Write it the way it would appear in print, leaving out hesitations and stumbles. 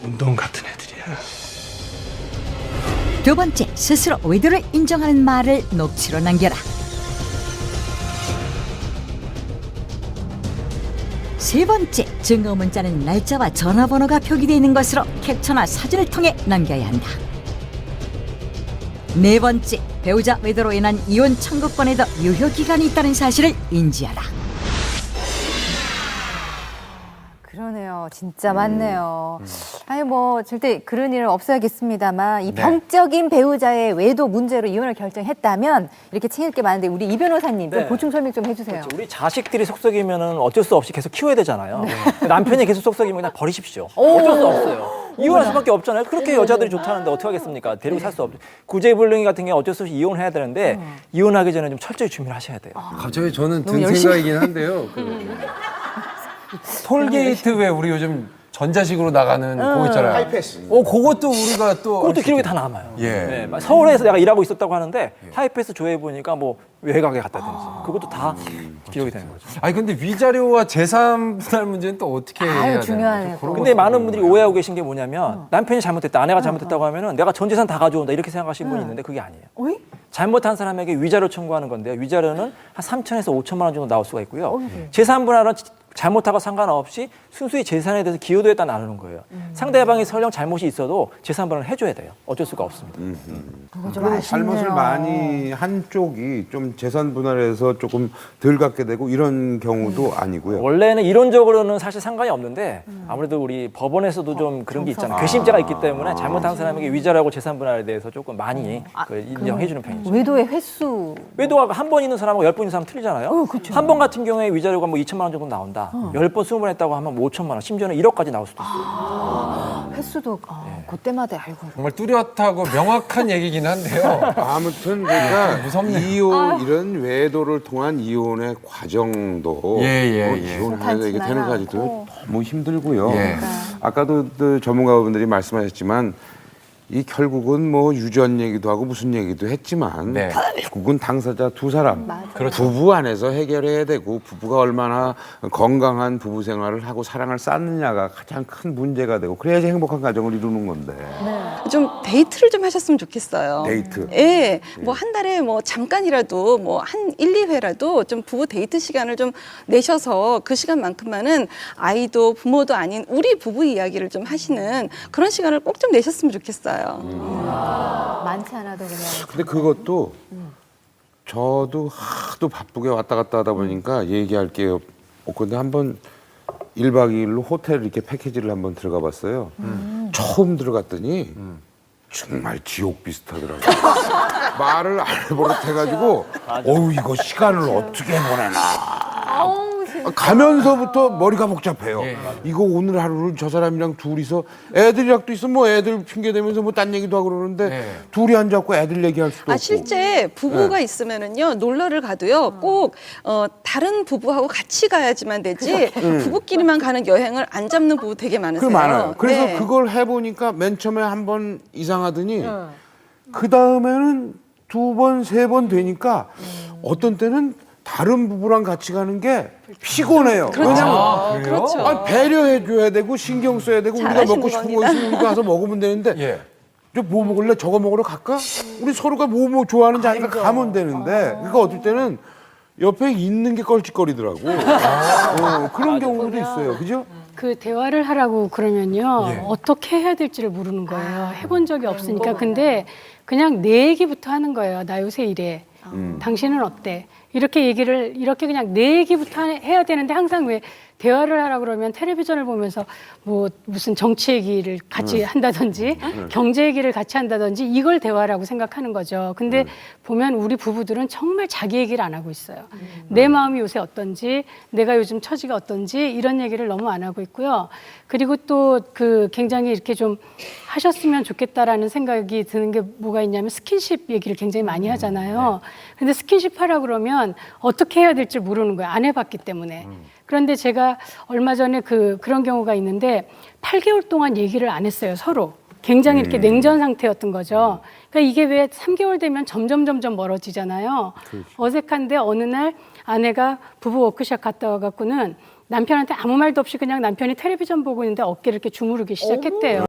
운동 같은 애들이야. 두 번째, 스스로 외도를 인정하는 말을 녹취로 남겨라. 세 번째, 증거 문자는 날짜와 전화번호가 표기되어 있는 것으로 캡처나 사진을 통해 남겨야 한다. 네 번째, 배우자 외도로 인한 이혼 청구권에도 유효기간이 있다는 사실을 인지하라. 그러네요. 진짜 많네요. 아니 뭐 절대 그런 일은 없어야겠습니다만 이 네. 병적인 배우자의 외도 문제로 이혼을 결정했다면 이렇게 챙길 게 많은데 우리 이 변호사님 좀 네. 보충 설명 좀 해주세요. 그렇죠. 우리 자식들이 속썩이면은 어쩔 수 없이 계속 키워야 되잖아요. 남편이 계속 속썩이면 그냥 버리십시오. 어쩔 수 없어요. 이혼할 수밖에 없잖아요. 그렇게 여자들이 좋다는데 어떻게 하겠습니까? 데리고 살 수 없죠. 구제불능이 같은 게 어쩔 수 없이 이혼해야 되는데 이혼하기 전에 좀 철저히 준비를 하셔야 돼요. 갑자기 저는 너무 든 열심히- 생각이긴 한데요. 톨게이트 왜 우리 요즘 전자식으로 나가는 그거 있잖아요. 하이패스. 그것도 우리가 또 그것도 기록이 다 남아요. 예. 네, 막 서울에서 내가 일하고 있었다고 하는데 하이패스 조회 보니까 뭐 외곽에 갔다든지 그것도 다 기록이 되는 거죠. 아니 근데 위자료와 재산 분할 문제는 또 어떻게 해야 되나요? 중요하네요. 근데 많은 분들이 오해하고 계신 게 뭐냐면 남편이 잘못했다, 아내가 잘못했다고 하면은 내가 전 재산 다 가져온다 이렇게 생각하시는 분이 있는데 그게 아니에요. 어이? 잘못한 사람에게 위자료 청구하는 건데요. 위자료는 한 3천에서 5천만 원 정도 나올 수가 있고요. 재산 분할은 잘못하고 상관없이 순수히 재산에 대해서 기여도에다 나누는 거예요. 상대방이 설령 잘못이 있어도 재산 분할을 해줘야 돼요. 어쩔 수가 없습니다. 그거 좀 그럼 아쉽네요. 잘못을 많이 한 쪽이 좀 재산 분할에서 조금 덜 갖게 되고 이런 경우도 아니고요. 원래는 이론적으로는 사실 상관이 없는데 아무래도 우리 법원에서도 좀 그런 게 있잖아요. 괘씸죄가 있기 때문에 잘못한 사람에게 위자료하고 재산 분할에 대해서 조금 많이 인정해주는 편이죠. 외도의 횟수 외도가 한 번 있는 사람하고 10번 있는 사람 틀리잖아요. 한 번 같은 경우에 위자료가 뭐 2천만 원 정도 나온다. 10번, 20번 했다고 하면 뭐 5천만 원, 심지어는 1억까지 나올 수도 있어요. 횟수도 그때마다 알고 정말 뚜렷하고 명확한 얘기긴 한데요. 아무튼 그러니까 무섭네요. 이혼 이런 외도를 통한 이혼의 과정도 예. 이혼해서 이게 되는 까지도 너무 힘들고요. 예. 아까도 그 전문가분들이 말씀하셨지만 이 결국은 뭐 유전 얘기도 하고 무슨 얘기도 했지만 네. 결국은 당사자 두 사람 그렇죠. 부부 안에서 해결해야 되고 부부가 얼마나 건강한 부부 생활을 하고 사랑을 쌓느냐가 가장 큰 문제가 되고 그래야지 행복한 가정을 이루는 건데. 좀 데이트를 좀 하셨으면 좋겠어요. 데이트. 예. 뭐 한 달에 뭐 잠깐이라도 뭐 한 1, 2회라도 좀 부부 데이트 시간을 좀 내셔서 그 시간만큼만은 아이도 부모도 아닌 우리 부부 이야기를 좀 하시는 그런 시간을 꼭 좀 내셨으면 좋겠어요. 많지 않아도 그냥 근데 그것도 저도 하도 바쁘게 왔다 갔다 하다 보니까 얘기할 게 없건데 한번 1박 2일로 호텔 이렇게 패키지를 한번 들어가 봤어요. 처음 들어갔더니 정말 지옥 비슷하더라고요. 말을 안 해버릇해가지고 어우 이거 시간을 어떻게 보내나. 가면서부터 머리가 복잡해요. 이거 오늘 하루를 저 사람이랑 둘이서 애들이랑도 있으면 뭐 애들 핑계 대면서 뭐 딴 얘기도 하고 그러는데 둘이 앉아갖고 애들 얘기할 수도 없고. 실제 부부가 있으면은요 놀러를 가도요 꼭 다른 부부하고 같이 가야지만 되지 부부끼리만 가는 여행을 안 잡는 부부 되게 많으세요. 그 많아요. 그래서 네. 그걸 해보니까 맨 처음에 한 번 이상하더니 그 다음에는 2번, 3번 되니까 어떤 때는 다른 부부랑 같이 가는 게 피곤해요. 왜냐면 그렇죠. 아니, 배려해줘야 되고 신경 써야 되고 우리가 잘하시는 먹고 싶은 거 겁니다. 있으면 우리가 가서 먹으면 되는데 예. 저 뭐 먹을래? 저거 먹으러 갈까? 우리 서로가 뭐 좋아하는지 아니까 가면 되는데 그러니까 어떨 때는 옆에 있는 게 껄찍거리더라고. 그런 경우도 있어요. 그죠? 그 대화를 하라고 그러면요 어떻게 해야 될지를 모르는 거예요. 해본 적이 없으니까. 근데 그냥 내 얘기부터 하는 거예요. 나 요새 이래. 당신은 어때? 이렇게 얘기를 이렇게 그냥 내 얘기부터 해야 되는데 항상 왜 대화를 하라 그러면 텔레비전을 보면서 뭐 무슨 정치 얘기를 같이 한다든지 경제 얘기를 같이 한다든지 이걸 대화라고 생각하는 거죠. 근데 보면 우리 부부들은 정말 자기 얘기를 안 하고 있어요. 내 마음이 요새 어떤지, 내가 요즘 처지가 어떤지 이런 얘기를 너무 안 하고 있고요. 그리고 또 그 굉장히 이렇게 좀 하셨으면 좋겠다라는 생각이 드는 게 뭐가 있냐면 스킨십 얘기를 굉장히 많이 하잖아요. 근데 스킨십 하라 그러면 어떻게 해야 될지 모르는 거예요. 안 해봤기 때문에. 그런데 제가 얼마 전에 그런 경우가 있는데 8개월 동안 얘기를 안 했어요, 서로. 굉장히 이렇게 냉전 상태였던 거죠. 그러니까 이게 왜 3개월 되면 점점 멀어지잖아요. 어색한데 어느 날 아내가 부부 워크숍 갔다 와갖고는 남편한테 아무 말도 없이 그냥 남편이 텔레비전 보고 있는데 어깨를 이렇게 주무르기 시작했대요.